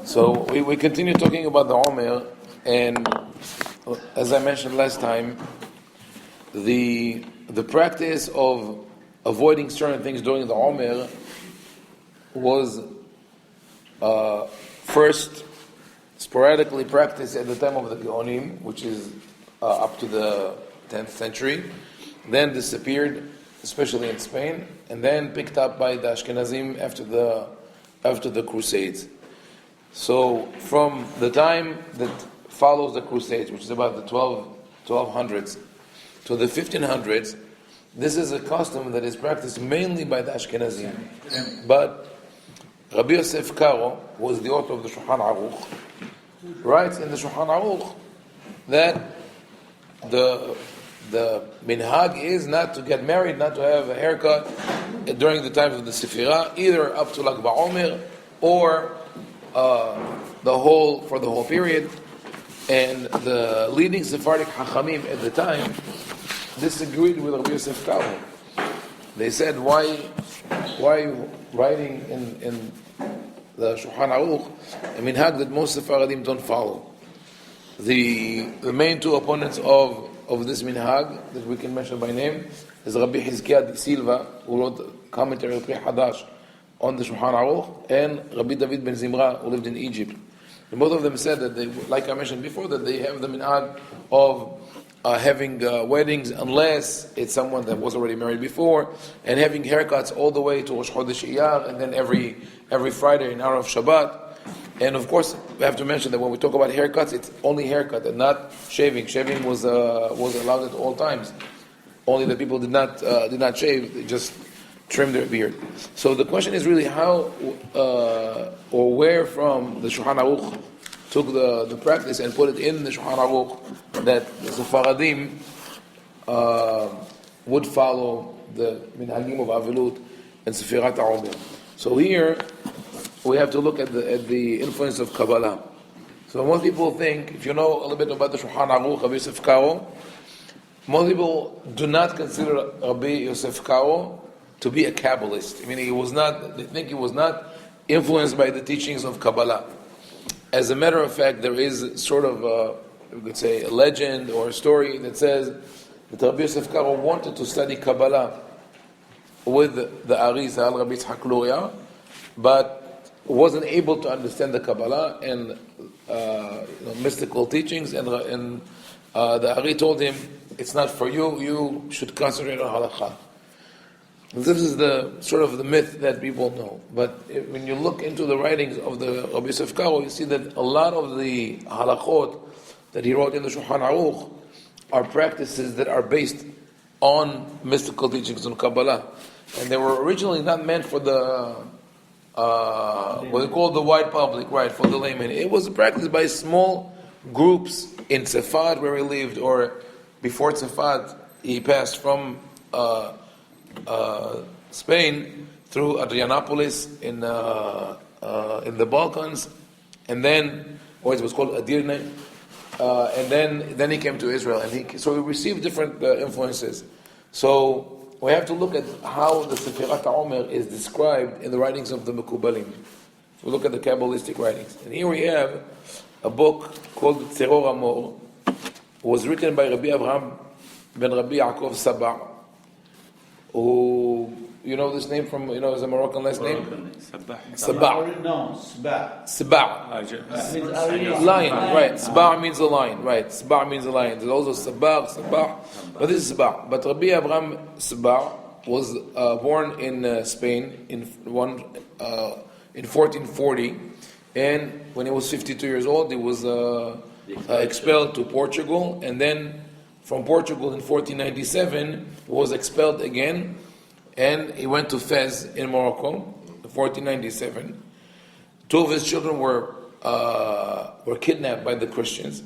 So we continue talking about the Omer, and as I mentioned last time, the practice of avoiding certain things during the Omer was first sporadically practiced at the time of the Geonim, which is up to the 10th century, then disappeared, especially in Spain, and then picked up by the Ashkenazim after the Crusades. So from the time that follows the Crusades, which is about the 1200s to the 1500s, this is a custom that is practiced mainly by the Ashkenazim. But Rabbi Yosef Karo, who was the author of the Shulchan Aruch, writes in the Shulchan Aruch that the minhag is not to get married, not to have a haircut during the times of the Sefirah, either up to Lag BaOmer or for the whole period. And the leading Sephardic Hachamim at the time disagreed with Rabbi Yosef Karo. They said, why writing in the Shulchan Aruch a minhag that most Sephardim don't follow? The main two opponents of this minhag that we can mention by name is Rabbi Hizkiah di Silva, who wrote the commentary of Pri Hadash on the Shulchan Aruch, and Rabbi David ben Zimra, who lived in Egypt. And both of them said that they, like I mentioned before, that they have the minhag of having weddings unless it's someone that was already married before, and having haircuts all the way to Rosh Chodesh Iyar, and then every Friday in hour of Shabbat. And of course, we have to mention that when we talk about haircuts, it's only haircut and not shaving. Shaving was allowed at all times. Only the people did not shave; they just trimmed their beard. So the question is really how or where from the Shulchan Aruch took the practice and put it in the Shulchan Aruch that the Sephardim would follow the minhagim of Avilut and Sefirat HaOmer. So here we have to look at the influence of Kabbalah. So most people think, if you know a little bit about the Shulchan Aruch, Rabbi Yosef Karo, most people do not consider Rabbi Yosef Karo to be a Kabbalist. I mean, they think he was not influenced by the teachings of Kabbalah. As a matter of fact, there is sort of we could say a legend or a story that says that Rabbi Yosef Karo wanted to study Kabbalah with the Arizal, Rabbi Yitzhak Luria, but wasn't able to understand the Kabbalah and mystical teachings, and the Ari told him, it's not for you, you should concentrate on halakha. This is the sort of the myth that people know. But when you look into the writings of the Rabbi Yosef Karo, you see that a lot of the halachot that he wrote in the Shulchan Aruch are practices that are based on mystical teachings on Kabbalah. And they were originally not meant for the what they call the wide public, right, for the layman. It was practiced by small groups in Tzefat where he lived, or before Tzefat he passed from Spain through Adrianopolis in the Balkans, and then, or it was called Edirne, and then he came to Israel, and so he received different influences. So we have to look at how the Sefirat HaOmer is described in the writings of the Mekubalim. We look at the Kabbalistic writings, and here we have a book called Tzeror Amor. It was written by Rabbi Avraham ben Rabbi Yaakov Sabah, who, you know this name from, is a Moroccan last name? Sabah. No, Sabah. Sabah. Lion, right. Sabah means a lion, right. Sabah means a lion. There's also Sabah, but this is Sabah. But Rabbi Avraham Sabah was born in Spain in 1440, and when he was 52 years old, he was expelled to Portugal, and then from Portugal in 1497, he was expelled again, and he went to Fez in Morocco in 1497. Two of his children were kidnapped by the Christians,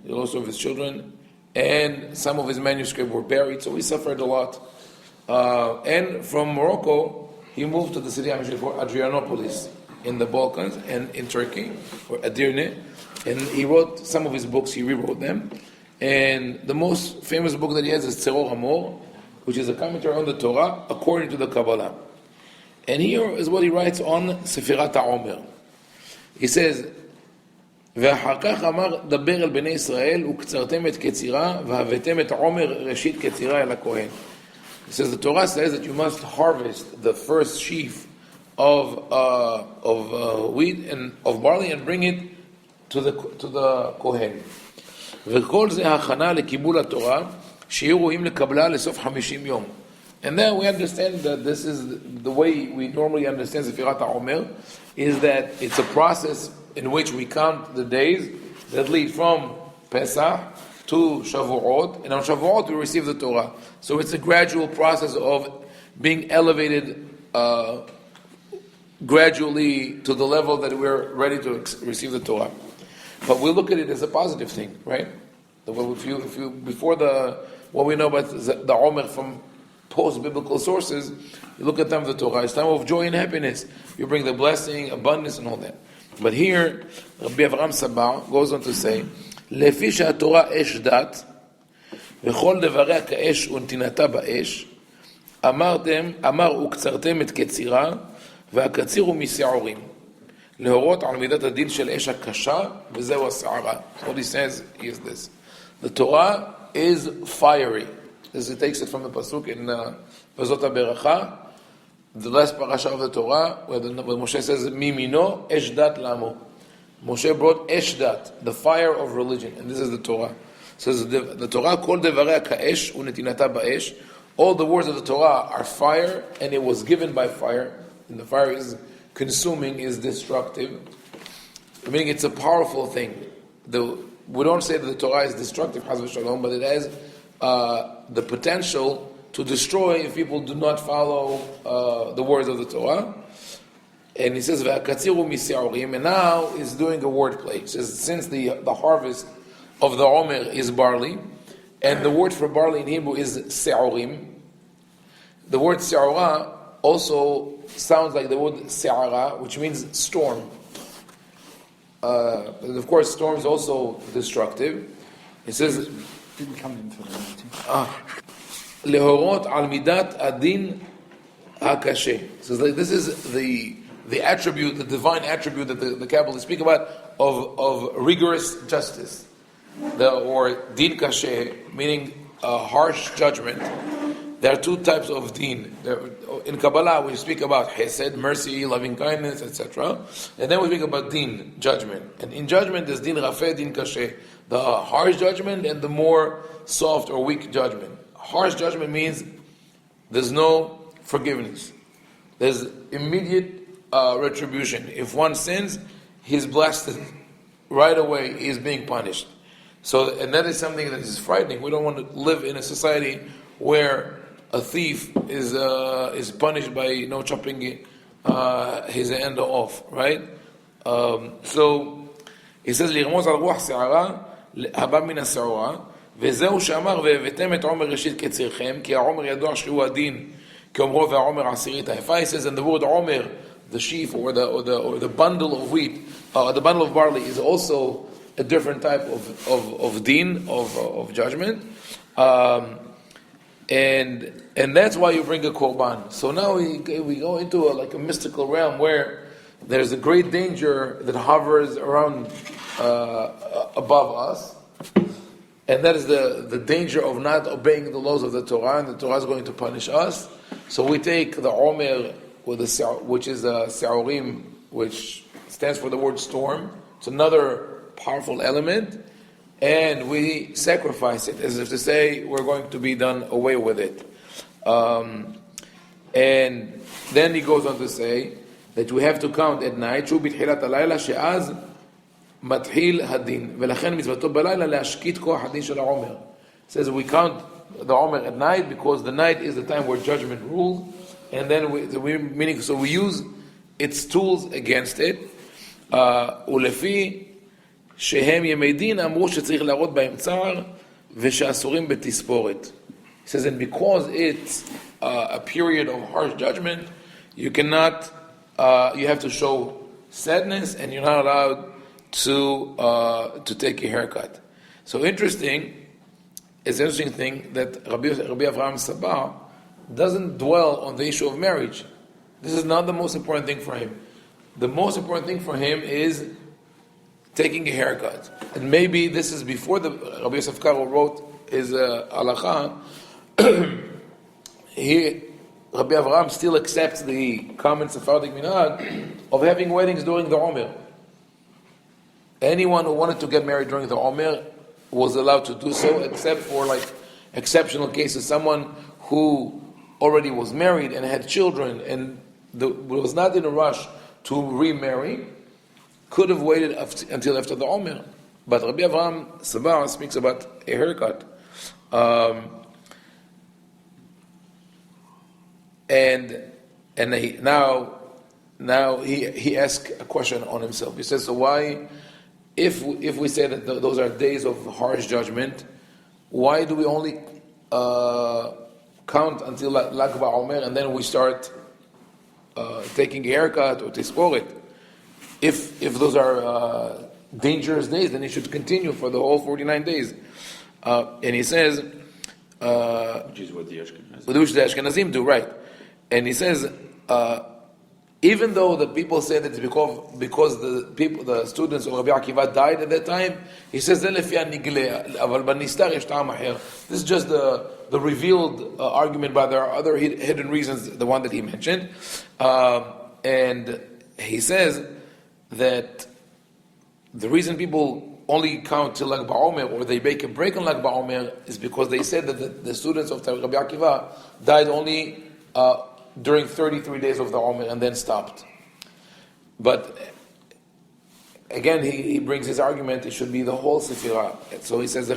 also of his children, and some of his manuscripts were buried, so he suffered a lot. And from Morocco, he moved to the city of Adrianopolis in the Balkans and in Turkey, or Edirne, and he wrote some of his books, he rewrote them. And the most famous book that he has is Tzeror Amor, which is a commentary on the Torah according to the Kabbalah. And here is what he writes on Sefirat HaOmer. He says, ואחר כך אמר דבר אל בני ישראל וקצרתם את קצירה והבאתם את עומר ראשית קצירה אל הכהן. He says the Torah says that you must harvest the first sheaf of wheat and of barley and bring it to the Kohen. וכל זה הכנה לקיבול התורה שיהיו ראויים לקבלה לסוף 50 יום. And then we understand that this is the way we normally understand Sefirat HaOmer, is that it's a process in which we count the days that lead from Pesach to Shavuot, and on Shavuot we receive the Torah. So it's a gradual process of being elevated gradually to the level that we're ready to receive the Torah. But we look at it as a positive thing, right? If you before what we know about the Omer from post-biblical sources, you look at them, the Torah, it's time of joy and happiness. You bring the blessing, abundance, and all that. But here, Rabbi Avraham Sabah goes on to say, לפי שהתורה אש דת, וכל דבריה כאש ונתינתה באש, אמר וקצרתם את קצירה, והקציר הוא משעורים. להורות על מידת הדין של אש הקשה, וזהו השערה. What he says is this. The Torah is fiery. As it takes it from the pasuk in Vazot HaBeracha, the last parasha of the Torah, where Moshe says, Mimino esh dat lamo. Moshe brought esh dat, the fire of religion, and this is the Torah. It says the Torah, kol devarei ka'esh unetinata ba'esh. All the words of the Torah are fire, and it was given by fire, and the fire is consuming, is destructive. Meaning it's a powerful thing. We don't say that the Torah is destructive, Chas v'shalom, but it has the potential to destroy if people do not follow the words of the Torah. And he says, "Ve'akatziru mis'aorim," and now he's doing a wordplay. He says, since the harvest of the Omer is barley, and the word for barley in Hebrew is se'orim. The word se'ora also sounds like the word se'ara, which means storm. And of course, storm is also destructive. It says, didn't come into the meeting. Lehorot al midat adin hakashe. So this is the attribute, the divine attribute that the Kabbalists speak about of rigorous justice, or din kashe, meaning harsh judgment. There are two types of din. In Kabbalah, we speak about hesed, mercy, loving kindness, etc. And then we speak about din, judgment. And in judgment, there's din rafeh, din kashe, the harsh judgment and the more soft or weak judgment. Harsh judgment means there's no forgiveness. There's immediate retribution. If one sins, he's blasted right away. He's being punished. So, and that is something that is frightening. We don't want to live in a society where a thief is punished by chopping his hand off, right? So he says, "לרמוז על רוח שערה הבא מן השעורה, וזהו שאמר והבאתם את עומר ראשית קצירכם, כי העומר ידוע שהוא הדין, כאומרו והעומר עשירית האפה." He says, and the word Omer, the sheaf or the bundle of wheat, the bundle of barley, is also a different type of din, of judgment. And that's why you bring a korban. So now we go into a mystical realm where there's a great danger that hovers around above us, and that is the danger of not obeying the laws of the Torah, and the Torah is going to punish us. So we take the Omer, which is a se'orim, which stands for the word storm. It's another powerful element, and we sacrifice it, as if to say we're going to be done away with it. And then he goes on to say that we have to count at night, שוב בתחילת הלילה, שאז מתחיל הדין, ולכן מצוותו בלילה להשקיט כוח הדין של העומר. It says we count the Omer at night because the night is the time where judgment rules, and then we use its tools against it. ולפי שהם ימי דין אמרו שצריך להראות בהם צער ושאסורים בתספורת. He says, and because it's a period of harsh judgment, you cannot, you have to show sadness, and you're not allowed to take a haircut. So it's an interesting thing that Rabbi Avraham Sabah doesn't dwell on the issue of marriage. This is not the most important thing for him. the most important thing for him is taking a haircut. And maybe this is before the Rabbi Yosef Karo wrote his halacha. Rabbi Avraham still accepts the common Sephardic minhag of having weddings during the Omer. Anyone who wanted to get married during the Omer was allowed to do so, except for like exceptional cases. Someone who already was married and had children and was not in a rush to remarry could have waited until after the Omer. But Rabbi Avraham Sabar speaks about a haircut. And he asks a question on himself. He says, so why, if we say that those are days of harsh judgment, why do we only count until Lag BaOmer and then we start taking a haircut or tisporet? If those are dangerous days, then it should continue for the whole 49 days. And he says, which is what the Ashkenazim do, right? And he says, even though the people say that it's because the students of Rabbi Akiva died at that time, he says, this is just the revealed argument, but there are other hidden reasons, the one that he mentioned. And he says that the reason people only count till Lag BaOmer, or they make a break on Lag BaOmer, is because they said that the students of Rabbi Akiva died only during 33 days of the Omer and then stopped. But again, he brings his argument, it should be the whole Sefirah. So he says, he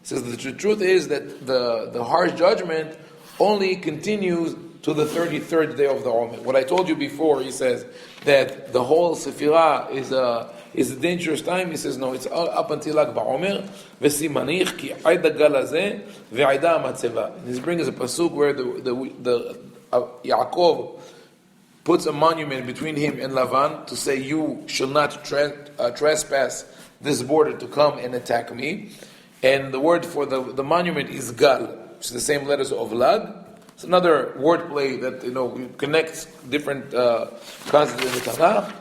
says the truth is that the harsh judgment only continues to the 33rd day of the Omer. What I told you before, he says that the whole Sefirah is a dangerous time. He says no, it's up until Lag BaOmer. V'simanich ki ayda galazeh ve'ayda amatzeva. And he brings a pasuk where the Yaakov puts a monument between him and Lavan to say, you shall not trespass this border to come and attack me. And the word for the monument is gal, which is the same letters of Lag. It's another wordplay that connects different concepts in the Tanakh.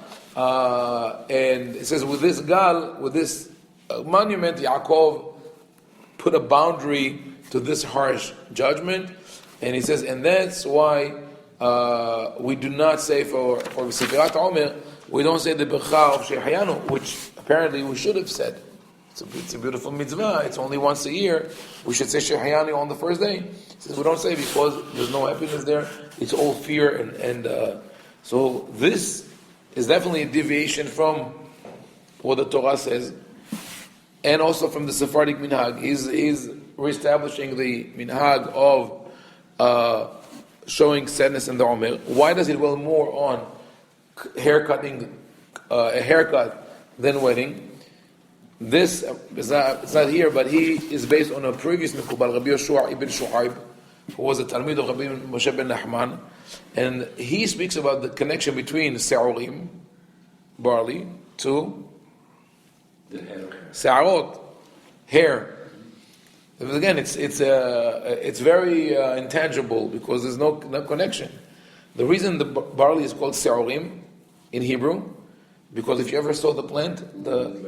And it says, with this gal, with this monument, Yaakov put a boundary to this harsh judgment. And he says, and that's why we do not say for Sefirat Omer, we don't say the Becha of Shehayanu, which apparently we should have said. It's a beautiful mitzvah. It's only once a year. We should say Shehayanu on the first day. He says we don't say because there's no happiness there. It's all fear and so this is definitely a deviation from what the Torah says, and also from the Sephardic minhag. He's reestablishing the minhag of showing sadness in the Omer. Why does it dwell more on a haircut than wedding? This is not here, but he is based on a previous Mekubal, Rabbi Yoshua ibn Shu'aib, who was a Talmid of Rabbi Moshe ben Nachman, and he speaks about the connection between Se'orim, barley, to Se'arot, hair. Again, it's very intangible because there's no connection. The reason the barley is called Se'orim in Hebrew, because if you ever saw the plant,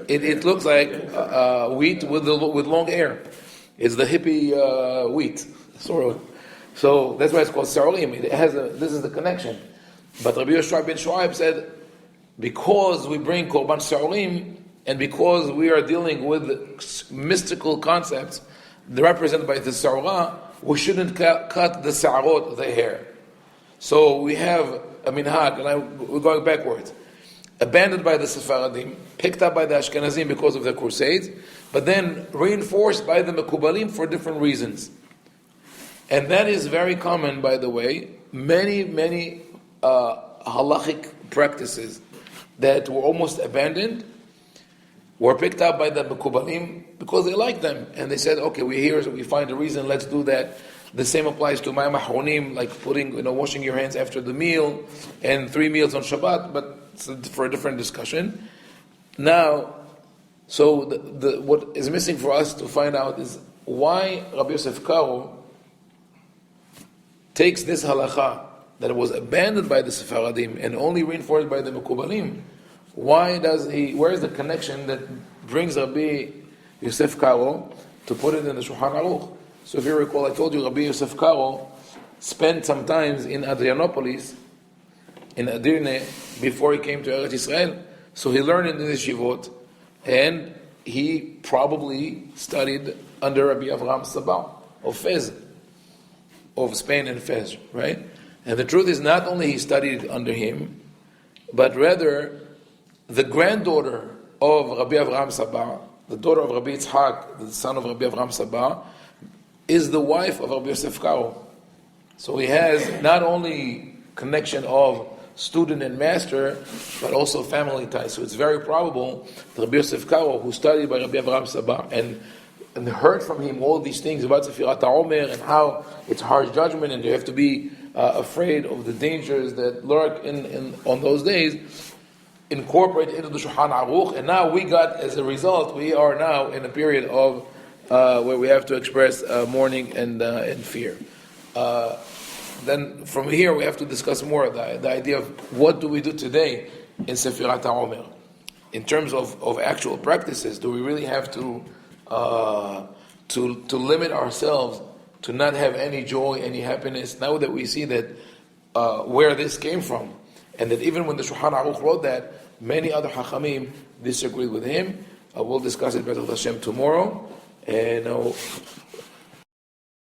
it looks like wheat with long hair. It's the hippie wheat, sort of. So that's why it's called Se'orim. This is the connection. But Rabbi Yoshua ben Shu'aib said, because we bring Korban Se'orim, and because we are dealing with mystical concepts represented by the Se'orah, we shouldn't cut the Se'arot, the hair. So we have a minhag, and we're going backwards. Abandoned by the Sephardim, picked up by the Ashkenazim because of the Crusades, but then reinforced by the Mekubalim for different reasons. And that is very common, by the way. Many halachic practices that were almost abandoned were picked up by the Mekubalim because they liked them. And they said, okay, we're here, so we find a reason, let's do that. The same applies to Mayim Ahronim, like washing your hands after the meal, and 3 meals on Shabbat, but it's for a different discussion. Now, so what is missing for us to find out is why Rabbi Yosef Karo takes this halacha that it was abandoned by the Sephardim and only reinforced by the Mekubalim, where is the connection that brings Rabbi Yosef Karo to put it in the Shulchan Aruch? So if you recall, I told you Rabbi Yosef Karo spent some time in Adrianopolis, in Adirne, before he came to Eretz Israel. So he learned in the yeshivot, and he probably studied under Rabbi Avraham Sabah of Fez, of Spain and Fez, right? And the truth is, not only he studied under him, but rather the granddaughter of Rabbi Avraham Sabah, the daughter of Rabbi Yitzhak, the son of Rabbi Avraham Sabah, is the wife of Rabbi Yosef Karo. So he has not only connection of student and master, but also family ties. So it's very probable that Rabbi Yosef Karo, who studied by Rabbi Avraham Sabah and heard from him all these things about Sefirat Omer and how it's harsh judgment and you have to be afraid of the dangers that lurk on those days, incorporate into the Shulchan Aruch, and now as a result, we are now in a period of where we have to express mourning and fear. Then from here we have to discuss more the idea of what do we do today in Sefirat HaOmer. In terms of actual practices, do we really have to limit ourselves to not have any joy, any happiness, now that we see that where this came from, and that even when the Shulchan Aruch wrote that, many other Hachamim disagreed with him. We'll discuss it better with Hashem tomorrow. And